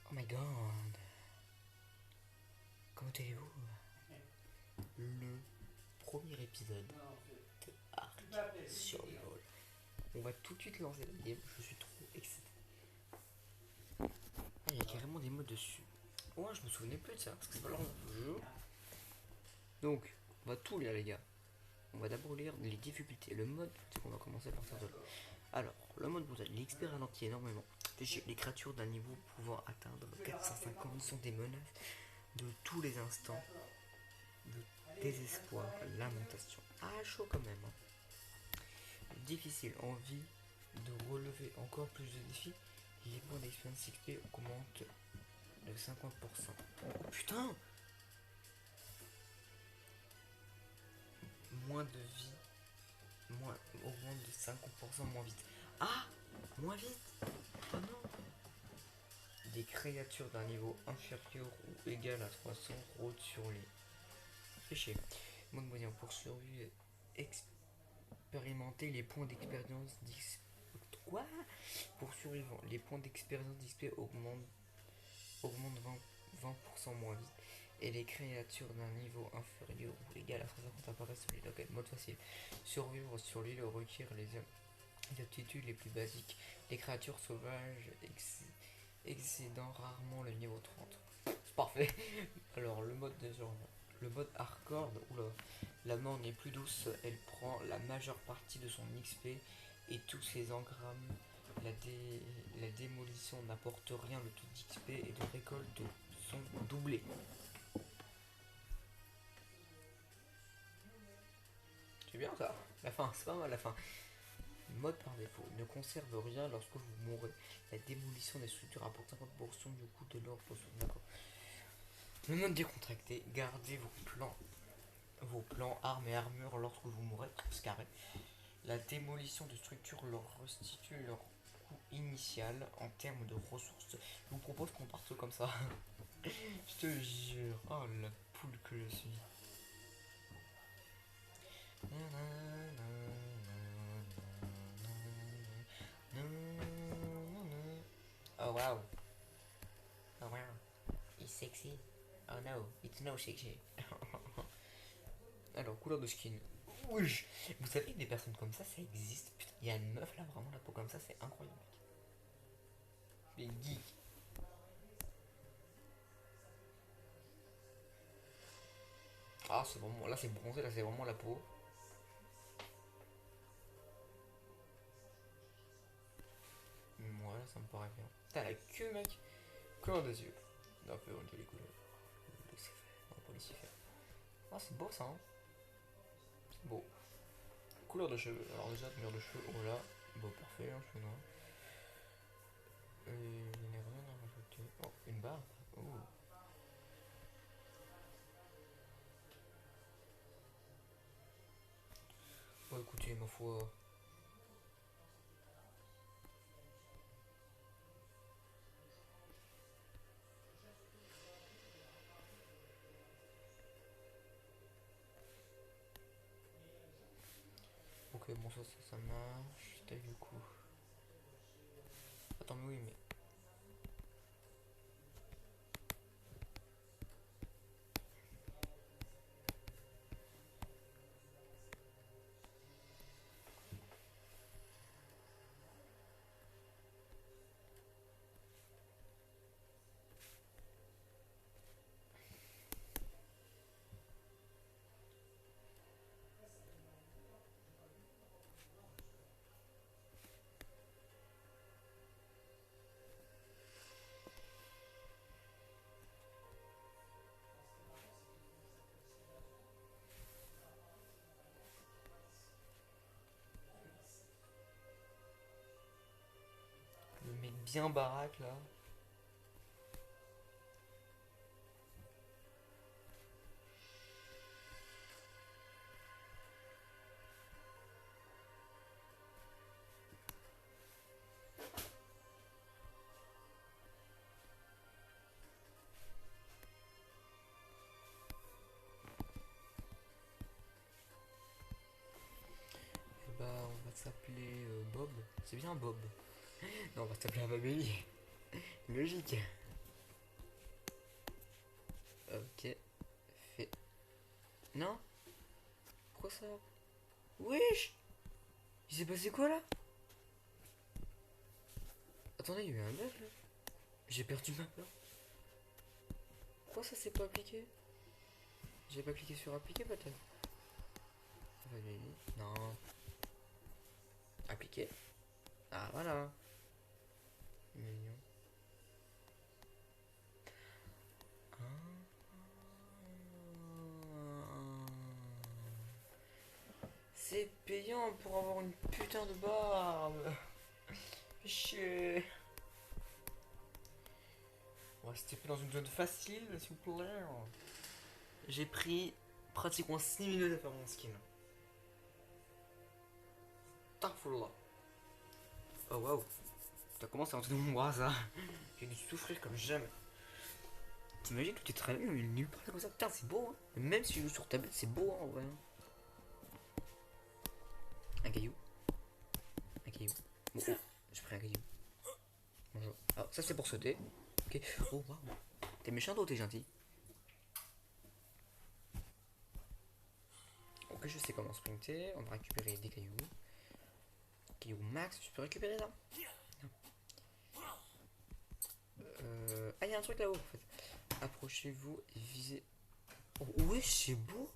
Oh my god. Comment allez-vous? Le premier épisode de Ark Survival. On va tout de suite lancer la game. Je suis trop excité. Ah, il y a carrément des modes dessus. Ouais, je me souvenais plus de ça parce que c'est pas longtemps que je joue. Donc, on va tout lire, les gars. On va d'abord lire les difficultés. Le mode, c'est qu'on va commencer par partir de là. Alors, le mode brutal, l'XP ralentit énormément. Les créatures d'un niveau pouvant atteindre 450 sont des menaces de tous les instants de désespoir, lamentation. Ah, chaud quand même. Difficile, envie de relever encore plus de défis. Les points d'expérience XP augmentent de 50%. Oh putain! Moins de vie, augmente de 50% moins vite. Ah! Moins vite! Oh non! Des créatures d'un niveau inférieur ou égal à 300 rôdent sur les. Fait chier. Mode moyen pour survivre. Expérimenter les points d'expérience d'XP. Quoi? Pour survivants, les points d'expérience d'XP augmentent 20% moins vite. Et les créatures d'un niveau inférieur ou égal à 150 apparaissent sur l'île. Ok, mode facile. Survivre sur l'île requiert les aptitudes les plus basiques. Les créatures sauvages excédant rarement le niveau 30. C'est parfait. Alors, le mode de genre. Le mode hardcore, oula, la mort n'est plus douce, elle prend la majeure partie de son XP et tous ses engrammes. La démolition n'apporte rien, le taux d'XP et de récolte sont doublés. C'est bien ça, la fin, c'est pas mal la fin. Mode par défaut, ne conserve rien lorsque vous mourrez. La démolition des structures apporte 50% du coût de leur potion. D'accord. Le mode décontracté, gardez vos plans, armes et armures lorsque vous mourrez, c'est carré. La démolition de structures leur restitue leur coût initial en termes de ressources. Je vous propose qu'on parte comme ça. Je te jure. Oh la poule que je suis. Oh wow. Oh wow. It's sexy. Oh no, it's no sexy. Alors, couleur de skin. Oui. Vous savez que des personnes comme ça existe. Putain, il y a une meuf là, vraiment la peau comme ça, c'est incroyable. Les geeks. Ah, c'est vraiment. Là, c'est bronzé, là, c'est vraiment la peau. Voilà, ça me paraît bien. T'as la queue, mec. Couleur des yeux. Un peu une jolie couleur. Laissez faire. On peut laisser faire. Ah, c'est beau ça, hein. C'est beau. Couleur de cheveux. Alors, déjà, couleur de cheveux, voilà. Bon, parfait, hein, cheveux noirs. Il n'y a rien à rajouter. Oh, une barre. Oh. Bon, écoutez, ma foi. Ok, bon, ça marche. Taille du coup. Attends, mais oui, mais. Le mec bien baraque là. Et bah, on va s'appeler Bob. C'est bien Bob. Non, on va s'appeler Amélie. Logique. Ok. Fait. Non? Pourquoi ça? Wesh! Il s'est passé quoi là? Attendez, il y a eu un bug là. J'ai perdu ma peur. Pourquoi ça s'est pas appliqué? J'ai pas cliqué sur appliquer peut-être? Non. Appliquer. Ah voilà. Mignon. C'est payant pour avoir une putain de barbe. Chier. On va se taper dans une zone facile, s'il vous plaît. J'ai pris pratiquement 6 minutes à faire mon skin. Tarfoula. Oh waouh. T'as commencé à entrer dans mon bras ça. J'ai dû souffrir comme jamais. T'imagines que tu te réveilles mais nulle part comme ça. Putain, c'est beau hein. Même si je joue sur tablette, c'est beau hein, en vrai. Un caillou. Un caillou. Bon, oh, j'ai pris un caillou. Bonjour. Alors, ça c'est pour sauter. Ok. Oh waouh. T'es méchant ou t'es gentil? Ok, je sais comment sprinter. On va récupérer des cailloux. Caillou max, je peux récupérer là? Non. Ah, il y a un truc là-haut en fait. Approchez-vous et visez. Oh, ouais, c'est beau!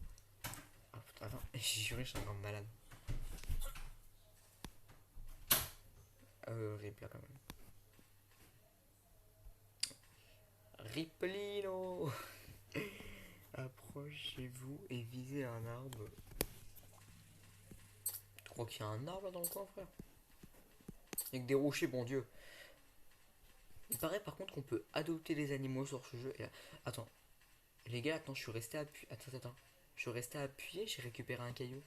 Ah putain, attends, j'ai juré, je suis un grand malade. Rip là quand même. Riplino! Approchez-vous et visez un arbre. Tu crois qu'il y a un arbre là dans le coin, frère? Il y a que des rochers, bon Dieu. Il paraît par contre qu'on peut adopter les animaux sur ce jeu. Et là... Attends. Les gars, attends, je suis resté appuyé. Attends. Je suis resté appuyé, j'ai récupéré un caillou.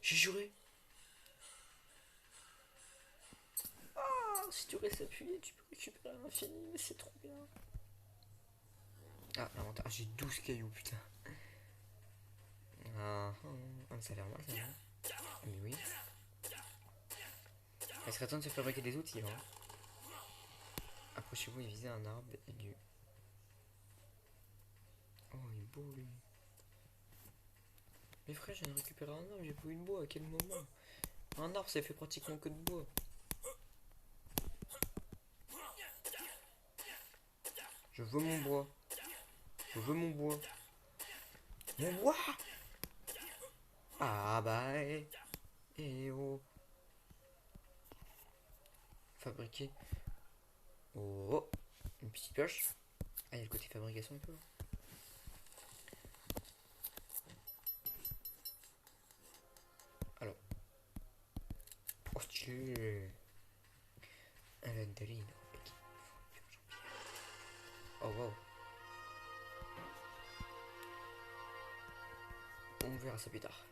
J'ai juré. Ah, si tu restes appuyé, tu peux récupérer à l'infini, mais c'est trop bien. Ah, l'inventaire. Ah, j'ai 12 cailloux, putain. Ah, ça a l'air mal, ça. Mais oui. Il serait temps de se fabriquer des outils, hein. Approchez-vous et visez un arbre et du... Oh, il est beau, lui. Mais frère, je viens de récupérer un arbre, j'ai pas eu de bois, à quel moment? Un arbre, ça fait pratiquement que de bois. Je veux mon bois. Je veux mon bois. Mon bois! Ah bah, oh. Fabriquer. Oh, une petite pioche. Ah, il y a le côté fabrication un peu. Alors. Oh, stylé. Un mandarine. Oh, wow. On verra ça plus tard.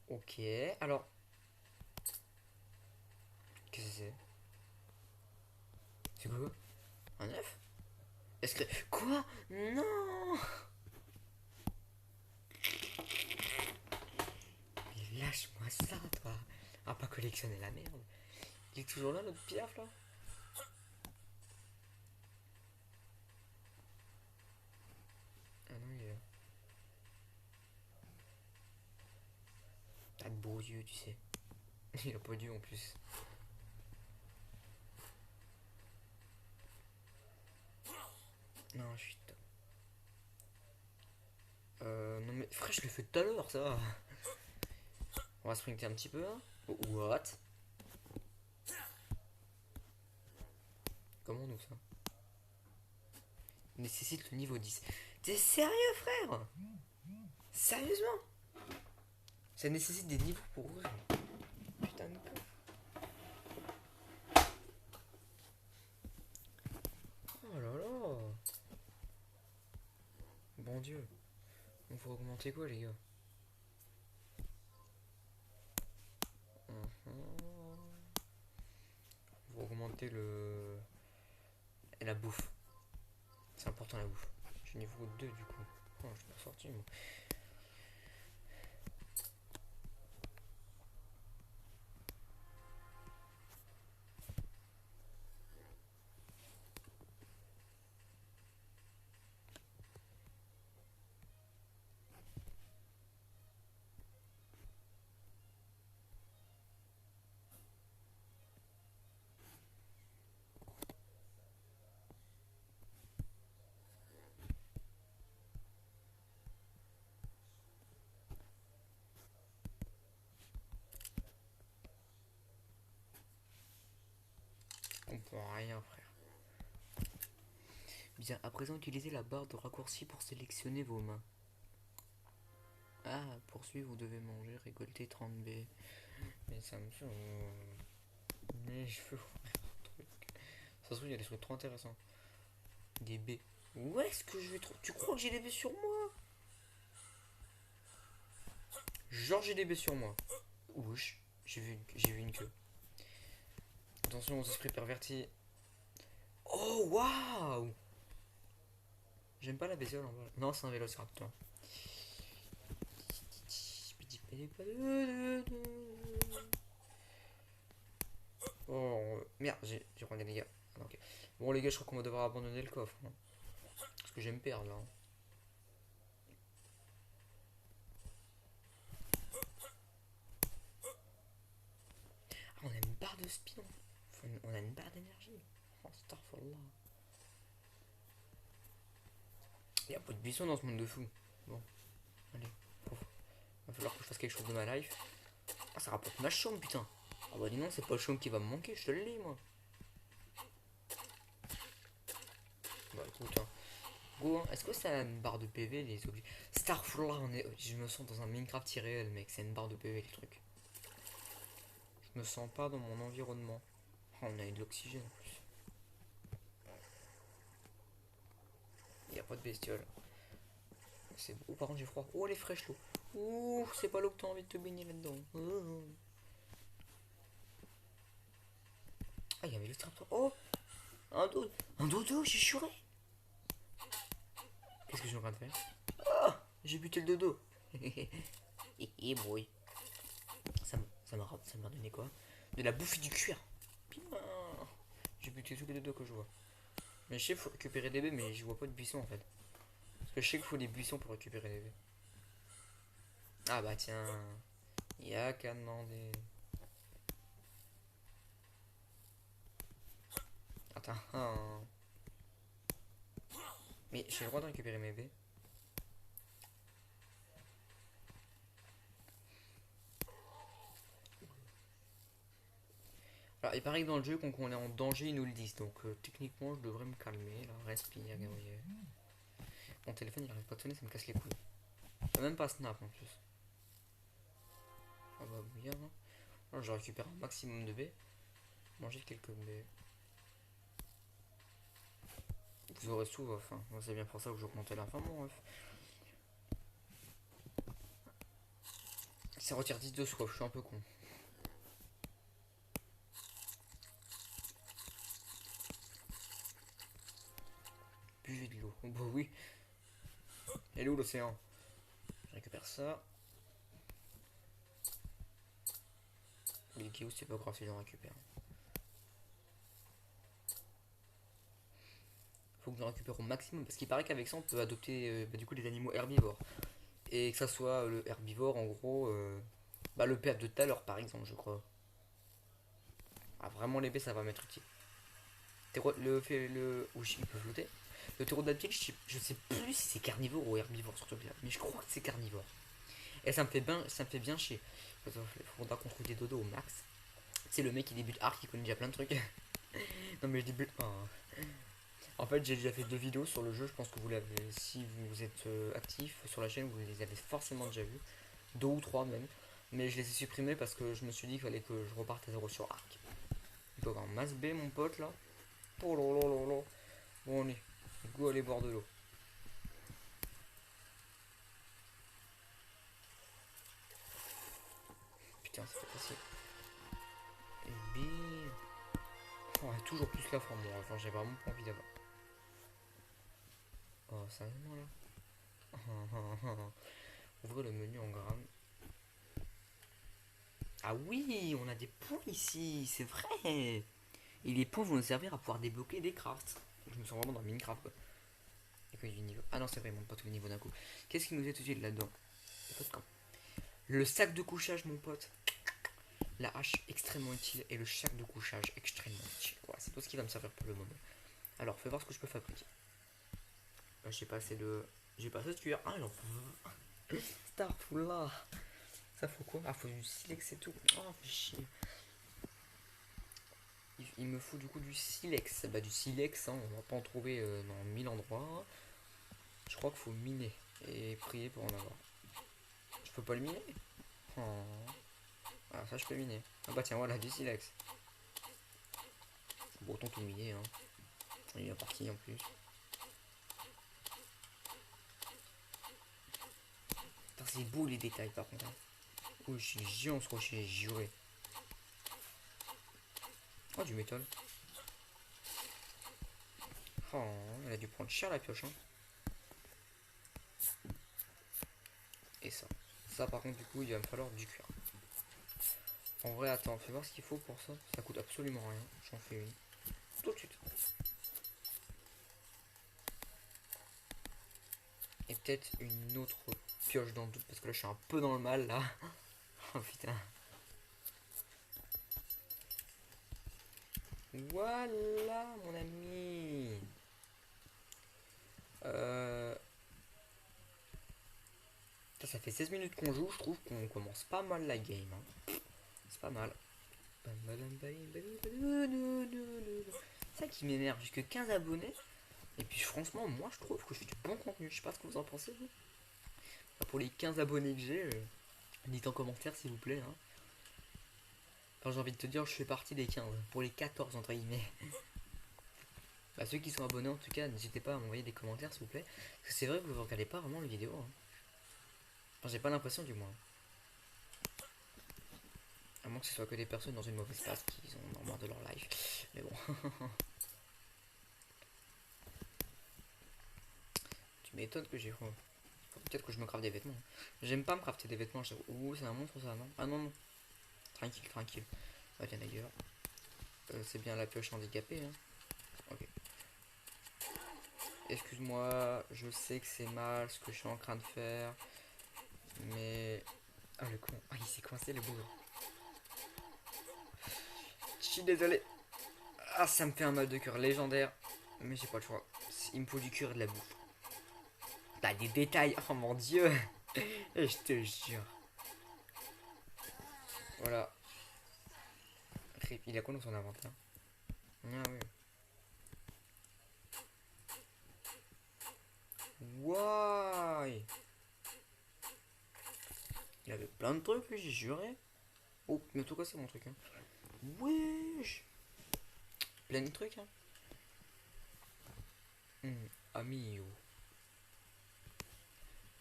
Ok, alors. Qu'est-ce que c'est? C'est quoi? Un œuf? Est-ce que... Quoi? Non! Mais lâche-moi ça, toi! Ah, pas collectionner la merde. Il est toujours là, notre piaf, là? Ah non, il est là. T'as de beaux yeux, tu sais. Il a pas d'yeux en plus. Non, je suis top. Non mais frère, je l'ai fait tout à l'heure, ça va. On va sprinter un petit peu. Hein. What? Comment nous ça? Nécessite le niveau 10. T'es sérieux, frère? Sérieusement? Ça nécessite des niveaux pour ouvrir. Putain de con. Oh là là. Bon Dieu. On faut augmenter quoi, les gars? On va augmenter le... Et la bouffe. C'est important la bouffe. Je suis niveau 2 du coup. Oh, je suis pas sorti moi. comprends rien, frère. Bien, à présent, utilisez la barre de raccourci pour sélectionner vos mains. Ah, poursuivre, vous devez manger, récolter 30 B. Mais ça me saoule. Mais je veux ouvrir un truc. Ça se trouve, il y a des trucs trop intéressants. Des B. Où est-ce que je vais trouver? Tu crois que j'ai des B sur moi? Genre, j'ai des B sur moi. Wesh, j'ai vu une queue. Attention aux esprits pervertis. Oh, waouh! J'aime pas la bestiole en vrai. Non, c'est un vélociraptor. Oh, merde, j'ai regardé les gars. Ah, okay. Bon, les gars, je crois qu'on va devoir abandonner le coffre. Hein. Parce que j'aime perdre là. Hein. Ah, on a une barre de speed. On a une barre d'énergie. Oh, starfall là. Il y a pas de buisson dans ce monde de fou. Bon, allez. Va falloir que je fasse quelque chose de ma life. Ah, ça rapporte ma chambre, putain. Ah bah dis non, c'est pas le chaume qui va me manquer, je te le dis, moi. Bah écoute, hein. Go, hein. Est-ce que ça a une barre de PV, les objets? Starfall, là, je me sens dans un Minecraft irréel, mec. C'est une barre de PV, les trucs. Je me sens pas dans mon environnement. Oh, on a eu de l'oxygène en plus. Il n'y a pas de bestiole. C'est beau. Par contre, j'ai froid. Oh, elle est fraîche l'eau. Ouh, c'est pas l'eau que t'as envie de te baigner là-dedans. Ah, il y avait le trap. Oh, un dodo. Un dodo, j'ai juré. Qu'est-ce que je suis en train de faire? Ah, j'ai buté le dodo. Et boy. Ça m'a donné quoi? De la bouffe du cuir. Bien. J'ai buté tous les dodos que je vois. Mais je sais qu'il faut récupérer des baies, mais je vois pas de buissons en fait. Parce que je sais qu'il faut des buissons pour récupérer des baies. Ah bah tiens. Y'a qu'à demander. Attends. Mais j'ai le droit de récupérer mes baies. Alors, il paraît que dans le jeu, quand on est en danger, ils nous le disent. Donc, techniquement, je devrais me calmer. Là, respire, Gabriel. Mon téléphone, il arrête pas de sonner, ça me casse les couilles. Même pas snap en plus. Ah bah, bien. Là, je récupère un maximum de baies. Manger quelques baies. Vous aurez soif. Hein. C'est bien pour ça que j'augmente la fin, mon ref. Ça retire 10 de soif, je suis un peu con. Buvez de l'eau. Oh bah oui. Elle est où l'océan? Je récupère ça. Les kios, c'est pas grave si j'en récupère. Faut que j'en récupère au maximum parce qu'il paraît qu'avec ça on peut adopter du coup des animaux herbivores. Et que ça soit le herbivore en gros, le père de tout à l'heure par exemple, je crois. Ah, vraiment l'épée ça va m'être utile. Oui, il peut flotter. Le ptérodactyle, je sais plus si c'est carnivore ou herbivore surtout là, mais je crois que c'est carnivore. Et ça me fait bien chier. Il faudra qu'on trouve des dodos au max. C'est le mec qui débute hard qui connaît déjà plein de trucs. Non mais je débute pas. Hein. En fait, j'ai déjà fait 2 vidéos sur le jeu. Je pense que vous l'avez. Si vous êtes actif sur la chaîne, vous les avez forcément déjà vus. 2 ou 3 même. Mais je les ai supprimés parce que je me suis dit qu'il fallait que je reparte à 0 sur arc. Il peut avoir un masse B, mon pote là. Oh là là là là. Bon, on est. Go aller boire de l'eau. Putain, c'est pas facile. Et bim. Oh, toujours plus la forme, moi. Enfin, j'ai vraiment pas envie d'avoir. Oh, sérieusement là. Ouvrez le menu en grammes. Ah oui, on a des points ici, c'est vrai. Et les points vont nous servir à pouvoir débloquer des crafts. Je me sens vraiment dans Minecraft quoi. Et quand il y a du niveau. Ah non, c'est vrai, il monte pas tous les niveaux d'un coup. Qu'est-ce qui nous est utile là-dedans? Le sac de couchage, mon pote. La hache extrêmement utile et le sac de couchage extrêmement utile. Voilà, c'est tout ce qui va me servir pour le moment. Alors, fais voir ce que je peux fabriquer. J'ai pas assez de. J'ai pas assez de cuir. Ah, j'en faut. Starfall là. Ça faut quoi? Ah, faut du silex et tout. Oh, fais chier. il me faut du coup du silex. Bah du silex, hein, on va pas en trouver dans 1000 endroits. Je crois qu'il faut miner et prier pour en avoir. Je peux pas le miner. Oh. Ah ça je peux miner. Ah bah tiens voilà du silex. Bon autant tout miner hein. Il est parti en plus. C'est beau les détails par contre. Oh je suis géant ce rocher, juré. Oh du métal. Oh elle a dû prendre cher la pioche hein. Et ça. Ça par contre du coup il va me falloir du cuir. En vrai attends, fais voir ce qu'il faut pour ça. Ça coûte absolument rien. J'en fais une. Tout de suite. Et peut-être une autre pioche dans le doute parce que là je suis un peu dans le mal là. Oh putain. Voilà mon ami. Ça fait 16 minutes qu'on joue, je trouve qu'on commence pas mal la game. Hein. C'est pas mal. C'est ça qui m'énerve, j'ai que 15 abonnés. Et puis franchement, moi je trouve que je fais du bon contenu. Je sais pas ce que vous en pensez vous. Pour les 15 abonnés que j'ai, dites en commentaire s'il vous plaît. Hein. Enfin, j'ai envie de te dire, je fais partie des 15. Pour les 14 entre guillemets. Bah, ceux qui sont abonnés en tout cas, n'hésitez pas à m'envoyer des commentaires s'il vous plaît. Parce que c'est vrai que vous regardez pas vraiment les vidéos. Hein. Enfin, j'ai pas l'impression du moins. À moins que ce soit que des personnes dans une mauvaise passe qui ont marre de leur life. Mais bon. Tu m'étonnes que j'ai. Peut-être que je me crafte des vêtements. J'aime pas me crafter des vêtements. Ouh, c'est un monstre ça, non? Ah non, non. Tranquille, tranquille. Ah, tiens d'ailleurs. C'est bien la pioche handicapée. Hein. Ok. Excuse-moi, je sais que c'est mal ce que je suis en train de faire. Mais. Ah le con. Ah, il s'est coincé le bourreau. Je suis désolé. Ah, ça me fait un mal de cœur légendaire. Mais j'ai pas le choix. Il me faut du cuir et de la bouffe. T'as des détails. Oh mon dieu. Je te jure. Voilà. Il a quoi dans son inventaire? Ah oui. Wouah. Il avait plein de trucs, lui, j'ai juré. Oh, mais en tout cas, c'est mon truc. Hein. Wesh. Plein de trucs, hein. Amigo.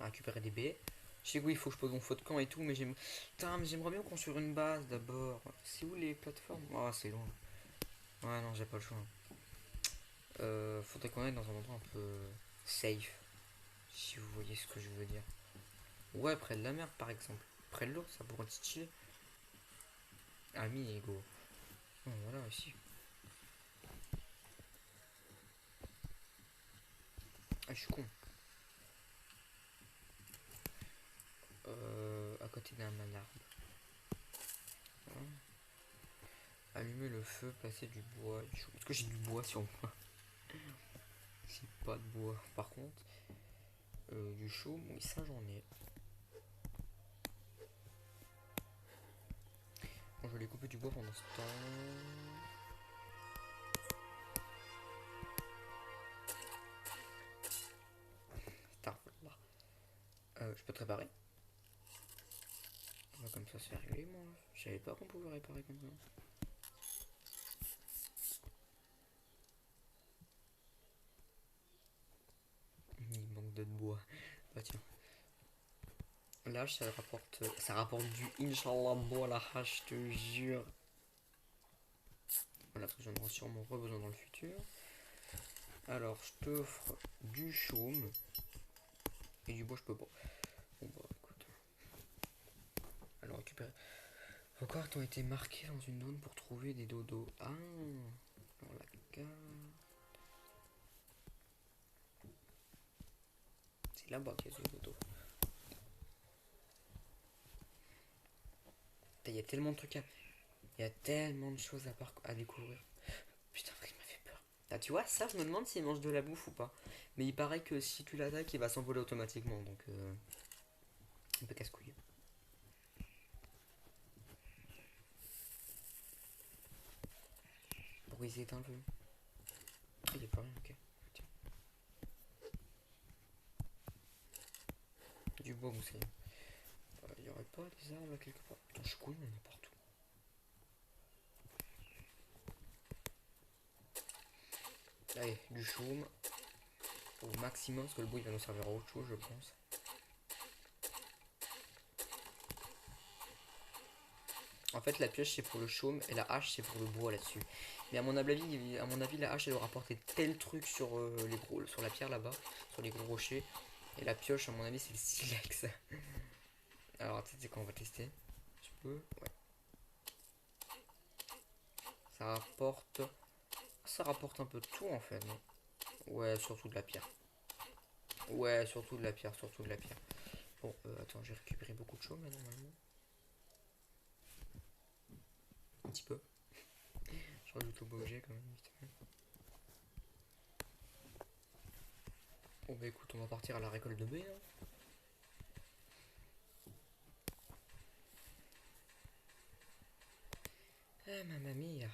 Récupérer des baies. Je sais que oui, il faut que je pose mon feu de camp et tout, mais j'aimerais bien construire une base d'abord. C'est où les plateformes? Ah, c'est loin. Ouais, non, j'ai pas le choix. Faudrait qu'on aille dans un endroit un peu safe. Si vous voyez ce que je veux dire. Ouais, près de la mer, par exemple. Près de l'eau, ça pourrait être stylé. Amigo. Oh, voilà, ici. Ah, je suis con. À côté d'un arbre. Voilà. Allumer le feu, placer du bois. Est-ce que j'ai du bois sur moi? J'ai pas de bois. Par contre, du chaume, oui, ça j'en ai. Bon, je vais aller couper du bois pendant ce temps. Je peux te réparer? Comme ça c'est réglé moi. Je savais pas qu'on pouvait réparer comme ça. Il manque de bois. Bah tiens. Là ça rapporte du Inch'Allah bois la hache, je te jure. Voilà, parce que j'en aurai sûrement pas besoin dans le futur. Alors je t'offre du chaume. Et du bois je peux pas. Bon bah écoute. Alors récupérer. Vos cartes ont été marquées dans une zone pour trouver des dodos. Ah, alors la carte. C'est là-bas qu'il y a des dodos. Il y a tellement de trucs à. Il y a tellement de choses à découvrir. Putain, il m'a fait peur. Ah, tu vois, ça, je me demande s'il mange de la bouffe ou pas. Mais il paraît que si tu l'attaques, il va s'envoler automatiquement. Donc, un peu casse-couille. Pourquoi il s'est éteint le feu? Ah, il n'y a pas rien, ok. Tiens. Du bois moussaillon. Il n'y aurait pas des arbres là quelque part? Putain, je suis cool, il y en a partout. Allez, du chaume. Au maximum, parce que le bois il va nous servir à autre chose, je pense. En fait, la pioche c'est pour le chaume et la hache c'est pour le bois là-dessus. Mais à mon avis, la hache elle aura apporté tel truc sur sur la pierre là-bas, sur les gros rochers. Et la pioche, à mon avis, c'est le silex. Alors, tu sais quoi, on va tester. Je peux, ouais. Ça rapporte un peu de tout en fait, non? Ouais, surtout de la pierre. Ouais, surtout de la pierre, surtout de la pierre. Bon, attends, j'ai récupéré beaucoup de chaume là normalement. Un petit peu. Je rajoute au beau objet quand même, vite fait. Bon bah écoute, on va partir à la récolte de blé. Hein. Ah mamma mia.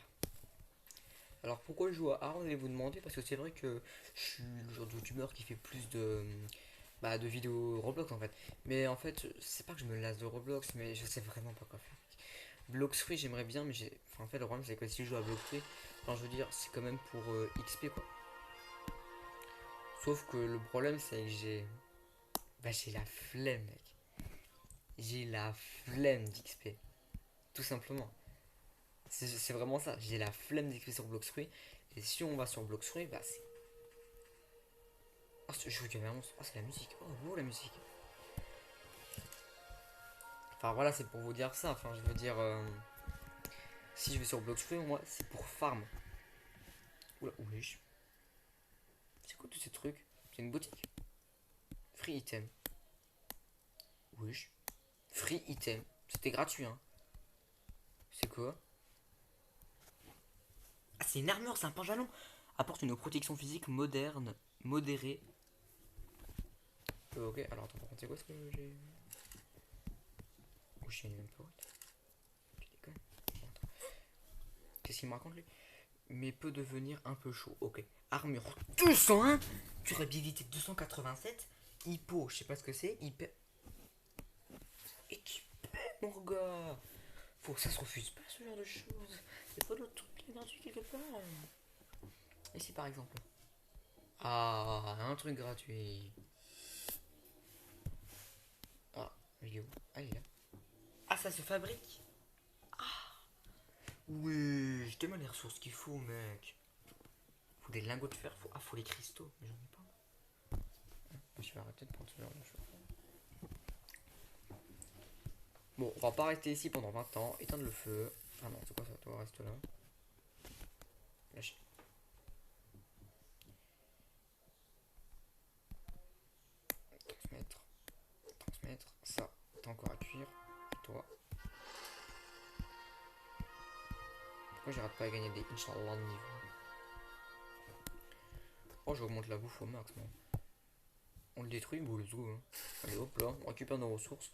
Alors pourquoi je joue à ARM, allez vous demander? Parce que c'est vrai que je suis le genre de youtubeur qui fait plus de vidéos Roblox en fait. Mais en fait, c'est pas que je me lasse de Roblox, mais je sais vraiment pas quoi faire. Blox Free j'aimerais bien, mais en fait le problème c'est que si je joue à Blox Free, enfin, je veux dire c'est quand même pour XP quoi. Sauf que le problème c'est que j'ai la flemme mec. J'ai la flemme d'XP. Tout simplement. C'est vraiment ça. J'ai la flemme d'XP sur Blox Free. Et si on va sur Blox Free, bah c'est. Oh, je veux qu'il y avait un monstre. Oh, c'est la musique. Oh, beau la musique. Enfin voilà, c'est pour vous dire ça. Enfin, je veux dire. Si je vais sur Blox Free, moi, c'est pour farm. Oula, wesh. C'est quoi tous ces trucs? C'est une boutique. Free item. Wesh. Free item. C'était gratuit, hein. C'est quoi? Ah, c'est une armure, c'est un pantalon. Apporte une protection physique moderne, modérée. Ok, alors attends, par contre, c'est quoi ce que j'ai. Oh, je suis même pas. Tu déconnes. Bon, qu'est-ce qu'il me raconte lui? Mais peut devenir un peu chaud. Ok. Armure 201. Durabilité 287. Hippo, je sais pas ce que c'est. Hyper. Équipé, mon gars. Faut que ça se refuse pas ce genre de choses. Y'a pas d'autre truc qui est gratuit quelque part. Et si par exemple. Ah, un truc gratuit. Ah, il est où? Ah, il est là. Ah, ça se fabrique. Oui, j'ai tellement les ressources qu'il faut, mec. Faut des lingots de fer, faut les cristaux, mais j'en ai pas. Je vais arrêter de prendre ce genre de choses. Bon, on va pas rester ici pendant 20 ans. Éteindre le feu. Ah non, c'est quoi ça? Toi, reste là. Lâchez. Transmettre. Transmettre. Ça, t'as encore à cuire. Et toi. Pourquoi j'arrête pas à gagner des Inch'Allah de niveau? Oh, j'augmente la bouffe au max, moi. On le détruit, bon, let's go. Hein. Allez, hop là, on récupère nos ressources.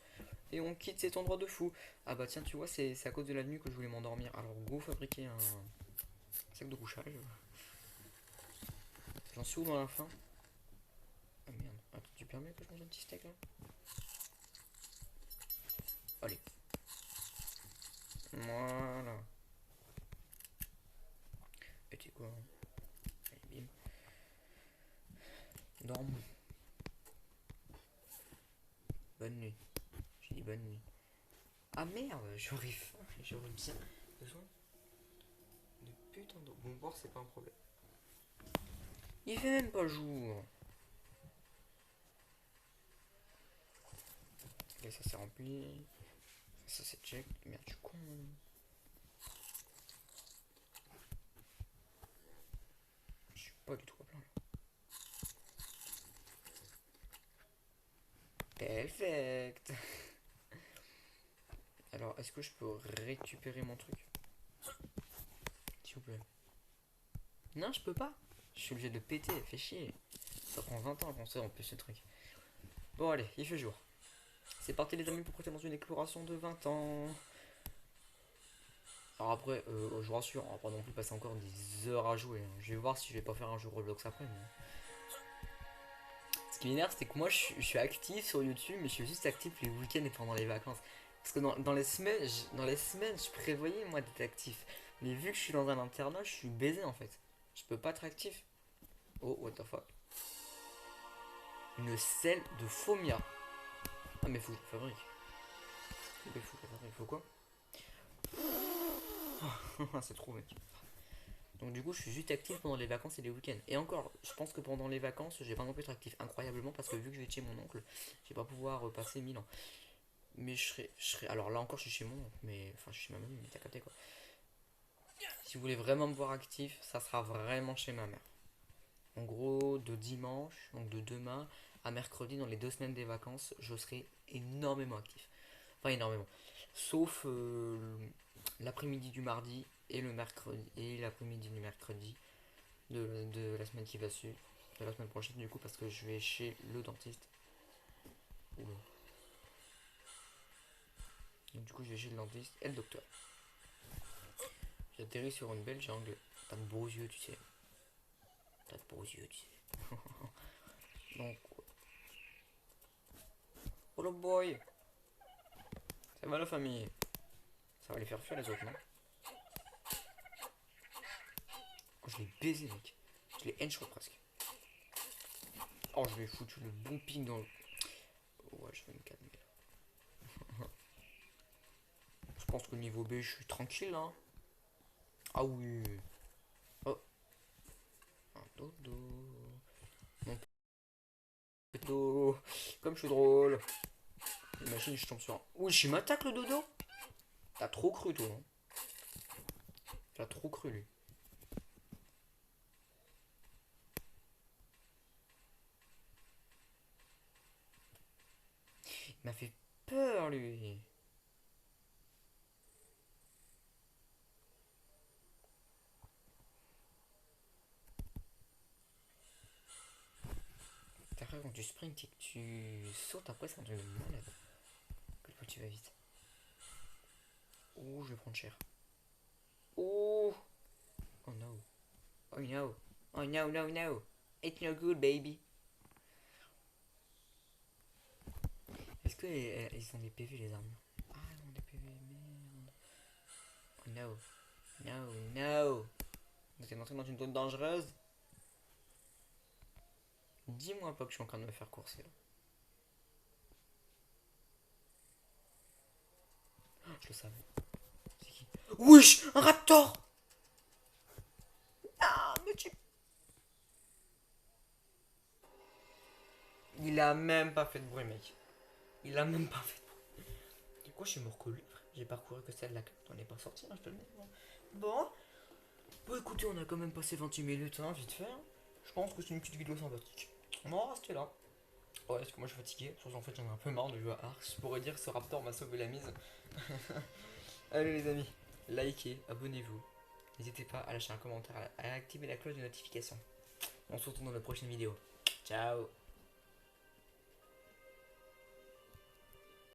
Et on quitte cet endroit de fou. Ah bah tiens, tu vois, c'est à cause de la nuit que je voulais m'endormir. Alors, go fabriquer un sac de couchage. J'en suis où dans la fin? Ah merde. Attends, tu permets que je mange un petit steak là? Allez. Voilà. Et tu sais quoi? Allez, bim. Dorme. Bonne nuit. J'ai dit bonne nuit. Ah merde, j'aurais faim. J'aurais bien besoin de putain d'eau. Bon, boire, c'est pas un problème. Il fait même pas jour. Ok, ça c'est rempli. Ça c'est check. Merde, je suis con. Je suis pas du tout à plein là. Perfect. Alors, est-ce que je peux récupérer mon truc? S'il vous plaît. Non, je peux pas. Je suis obligé de péter, fait chier. Ça prend 20 ans à penser en plus ce truc. Bon allez, il fait jour. C'est parti les amis pour partir dans une exploration de 20 ans. Alors Alors après, je vous rassure, on va pas non plus passer encore des heures à jouer, hein. Je vais voir si je vais pas faire un jeu Roblox après. Ce qui m'énerve, c'est que moi je suis actif sur YouTube, mais je suis juste actif les week-ends et pendant les vacances. Parce que dans les semaines, je prévoyais moi d'être actif. Mais vu que je suis dans un internat, je suis baisé en fait. Je peux pas être actif. Oh, what the fuck. Une selle de Fomia. Ah, mais faut que je la fabrique. Il faut quoi? C'est trop, mec. Donc du coup, je suis juste actif pendant les vacances et les week-ends. Et encore, je pense que pendant les vacances, je vais pas non plus être actif incroyablement parce que vu que je vais chez mon oncle, je vais pas pouvoir passer 1000 ans. Mais je serai. Alors là encore, je suis chez mon oncle, mais enfin, je suis chez ma mamie, mais t'as capté quoi. Si vous voulez vraiment me voir actif, ça sera vraiment chez ma mère. En gros, de dimanche, donc de demain à mercredi, dans les 2 semaines des vacances, je serai énormément actif. Enfin, énormément. Sauf l'après-midi du mardi et le mercredi et l'après-midi du mercredi de la semaine qui va suivre, de la semaine prochaine du coup, parce que je vais chez le dentiste. Oula. Donc du coup, je vais chez le dentiste et le docteur. J'atterris sur une belle jungle. T'as de beaux yeux, tu sais. T'as de beaux yeux, tu sais. Donc, oh le boy, ça va la famille. Ça va les faire fuir les autres, non? Oh, je l'ai baisé, mec. Je l'ai headshot presque. Oh, je lui ai foutu le bon ping dans le. Ouais, je vais me calmer là. Je pense qu'au niveau B, je suis tranquille, hein. Ah oui. Oh, un dodo. Mon dodo. Comme je suis drôle. Imagine, je tombe sur un. Ouh, je m'attaque le dodo. T'as trop cru, toi. Hein. T'as trop cru, lui. Il m'a fait peur, lui. T'as quand tu sprints et que tu sautes après, c'est un truc de malade. Quelle fois tu vas vite. Oh, je vais prendre cher. Oh, oh no. Oh no. Oh no, no, no. It's no good, baby. Est-ce que ils ont des PV, les armes? Ah, ils ont des PV, merde. Oh no. No, no. Vous êtes entré dans une zone dangereuse? Dis-moi pas que je suis en train de me faire courser là. Oh, je le savais. C'est qui? Wesh, un raptor! Ah, mais tu. Il a même pas fait de bruit, mec. Il a même pas fait de bruit. Du coup, je suis mort que lui, frère. J'ai parcouru que celle de la carte. On n'est pas sorti, hein, je te le dis. Bon. Bon, écoutez, on a quand même passé 28 minutes, hein, vite fait. Je pense que c'est une petite vidéo sympathique. On va rester là. Ouais, parce que moi je suis fatigué. Sauf en fait, j'en ai un peu marre de jouer à Ark. Je pourrais dire que ce raptor m'a sauvé la mise. Allez, les amis, likez, abonnez-vous. N'hésitez pas à lâcher un commentaire, à activer la cloche de notification. On se retrouve dans la prochaine vidéo. Ciao!